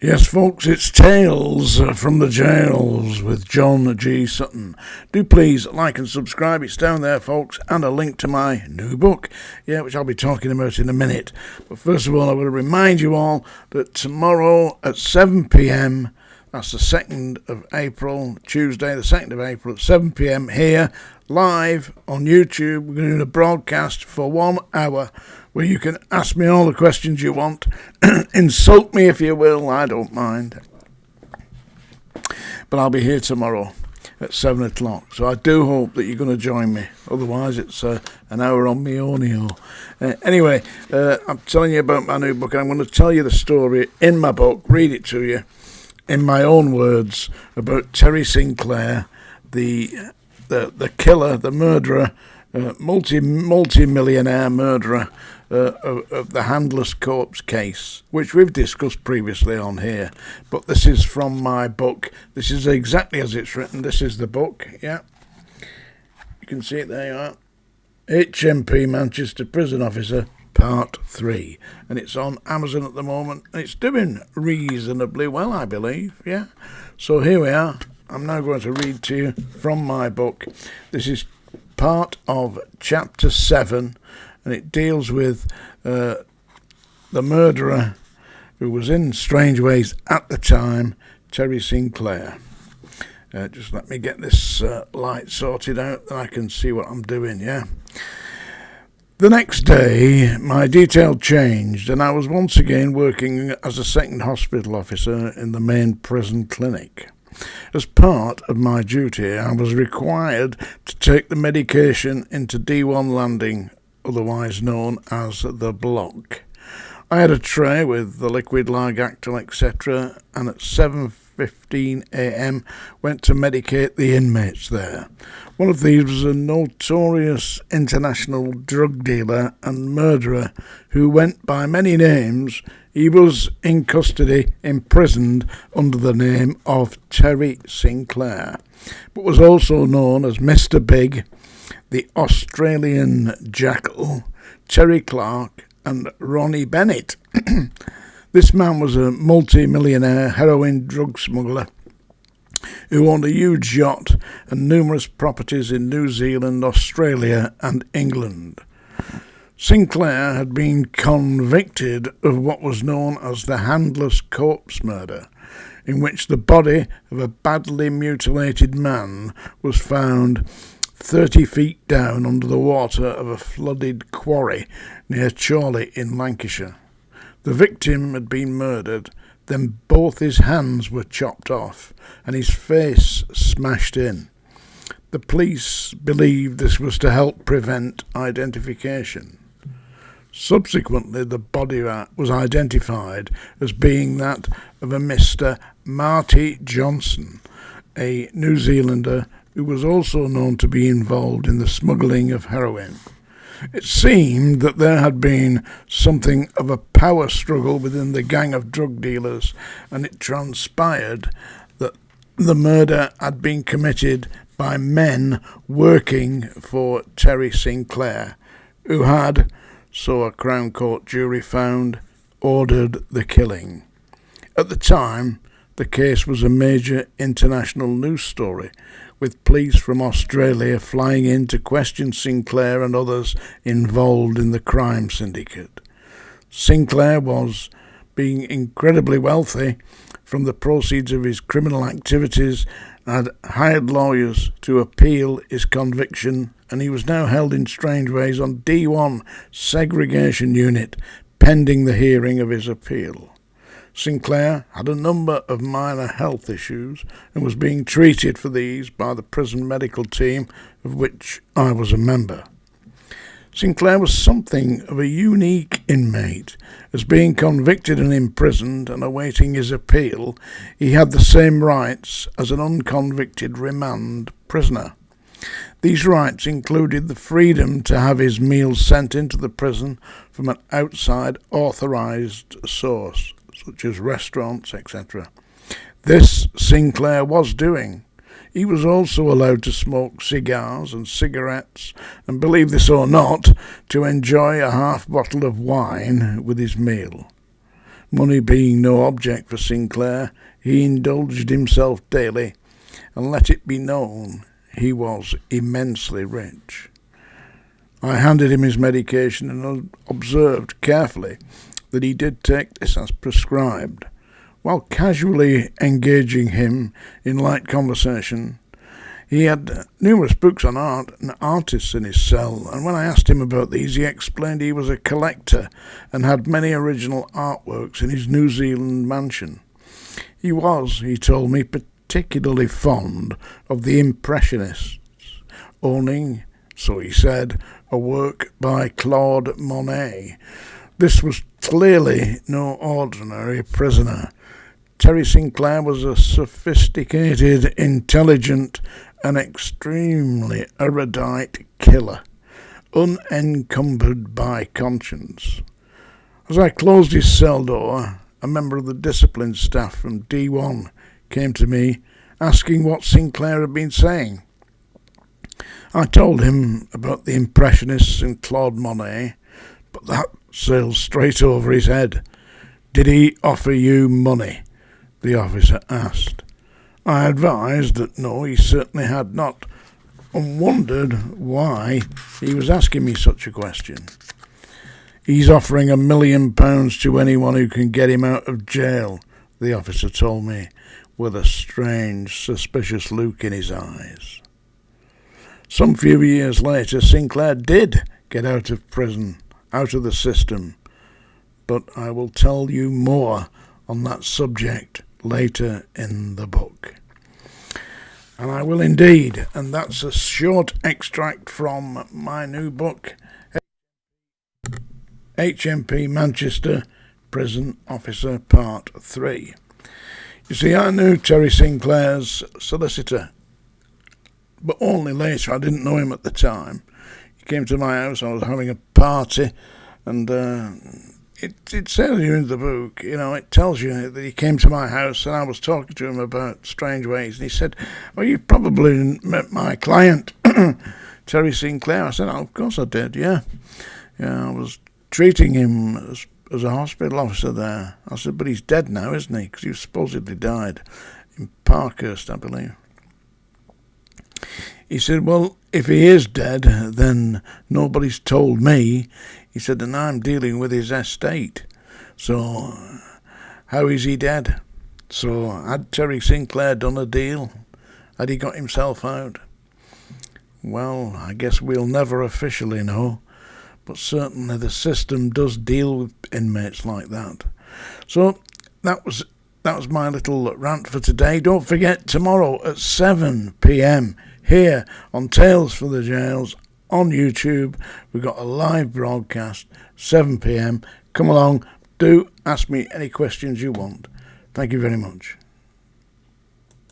Yes, folks, it's Tales from the Jails with John G. Sutton. Do please like and subscribe. It's down there, folks, and a link to my new book, which I'll be talking about in a minute. But first of all, I want to remind you all that tomorrow at 7 p.m, that's the 2nd of April, Tuesday, the 2nd of April at 7 p.m, here, live on YouTube, we're going to do a broadcast for 1 hour where you can ask me all the questions you want. Insult me if you will, I don't mind. But I'll be here tomorrow at 7 o'clock. So I do hope that you're going to join me. Otherwise, it's an hour on me only. Anyway, I'm telling you about my new book. I'm going to tell you the story in my book, read it to you, in my own words, about Terry Sinclair, the killer, the murderer, multi-millionaire murderer of the Handless Corpse case, which we've discussed previously on here. But this is from my book. This is exactly as it's written. This is the book, yeah. You can see it there, you are. HMP Manchester Prison Officer, Part 3. And it's on Amazon at the moment. And it's doing reasonably well, I believe, yeah. So here we are. I'm now going to read to you from my book. This is part of Chapter 7, and it deals with the murderer who was in Strangeways at the time, Terry Sinclair. Just let me get this light sorted out, then I can see what I'm doing, yeah? The next day, my detail changed, and I was once again working as a second hospital officer in the main prison clinic. As part of my duty, I was required to take the medication into D1 landing, otherwise known as the block. I had a tray with the liquid Largactil, etc., and at 7:15 a.m. went to medicate the inmates there. One of these was a notorious international drug dealer and murderer who went by many names. He was in custody, imprisoned under the name of Terry Sinclair, but was also known as Mr. Big, the Australian Jackal, Terry Clark, and Ronnie Bennett. This man was a multi-millionaire heroin drug smuggler who owned a huge yacht and numerous properties in New Zealand, Australia, and England. Sinclair had been convicted of what was known as the Handless Corpse murder, in which the body of a badly mutilated man was found 30 feet down under the water of a flooded quarry near Chorley in Lancashire. The victim had been murdered, then both his hands were chopped off and his face smashed in. The police believed this was to help prevent identification. Subsequently, the body was identified as being that of a Mr. Marty Johnson, a New Zealander who was also known to be involved in the smuggling of heroin. It seemed that there had been something of a power struggle within the gang of drug dealers, and it transpired that the murder had been committed by men working for Terry Sinclair, who had, so a Crown Court jury found, ordered the killing. At the time, the case was a major international news story, with police from Australia flying in to question Sinclair and others involved in the crime syndicate. Sinclair was being incredibly wealthy from the proceeds of his criminal activities and had hired lawyers to appeal his conviction, and he was now held in Strangeways on D1 segregation unit pending the hearing of his appeal. Sinclair had a number of minor health issues and was being treated for these by the prison medical team, of which I was a member. Sinclair was something of a unique inmate. As being convicted and imprisoned and awaiting his appeal, he had the same rights as an unconvicted remand prisoner. These rights included the freedom to have his meals sent into the prison from an outside authorised source, such as restaurants, etc. This Sinclair was doing. He was also allowed to smoke cigars and cigarettes, and believe this or not, to enjoy a half bottle of wine with his meal. Money being no object for Sinclair, he indulged himself daily, and let it be known he was immensely rich. I handed him his medication and observed carefully that he did take this as prescribed. While casually engaging him in light conversation, he had numerous books on art and artists in his cell, and when I asked him about these, he explained he was a collector and had many original artworks in his New Zealand mansion. He was, he told me, particularly fond of the Impressionists, owning, so he said, a work by Claude Monet. This was clearly no ordinary prisoner. Terry Sinclair was a sophisticated, intelligent, and extremely erudite killer, unencumbered by conscience. As I closed his cell door, a member of the discipline staff from D1 came to me, asking what Sinclair had been saying. I told him about the Impressionists and Claude Monet, but that sailed straight over his head. "Did he offer you money?" the officer asked. I advised that no, he certainly had not, and wondered why he was asking me such a question. "He's offering £1 million to anyone who can get him out of jail," the officer told me, with a strange, suspicious look in his eyes. Some few years later, Sinclair did get out of prison, out of the system, but I will tell you more on that subject later in the book. And I will indeed, and that's a short extract from my new book, HMP Manchester Prison Officer Part 3. You see, I knew Terry Sinclair's solicitor, but only later. I didn't know him at the time. He came to my house, I was having a party, and it says here in the book, it tells you that he came to my house and I was talking to him about Strangeways, and he said, "Oh, you probably met my client, Terry Sinclair." I said, "Oh, of course I did, yeah. I was treating him as a hospital officer there." I said, "But he's dead now, isn't he? Because he supposedly died in Parkhurst, I believe." He said, "Well, if he is dead, then nobody's told me." He said, "And I'm dealing with his estate. So, how is he dead?" So, had Terry Sinclair done a deal? Had he got himself out? Well, I guess we'll never officially know. But certainly the system does deal with inmates like that. So, that was my little rant for today. Don't forget, tomorrow at 7 p.m, here on Tales from the Jails on YouTube, we've got a live broadcast, 7 p.m. Come along, do ask me any questions you want. Thank you very much.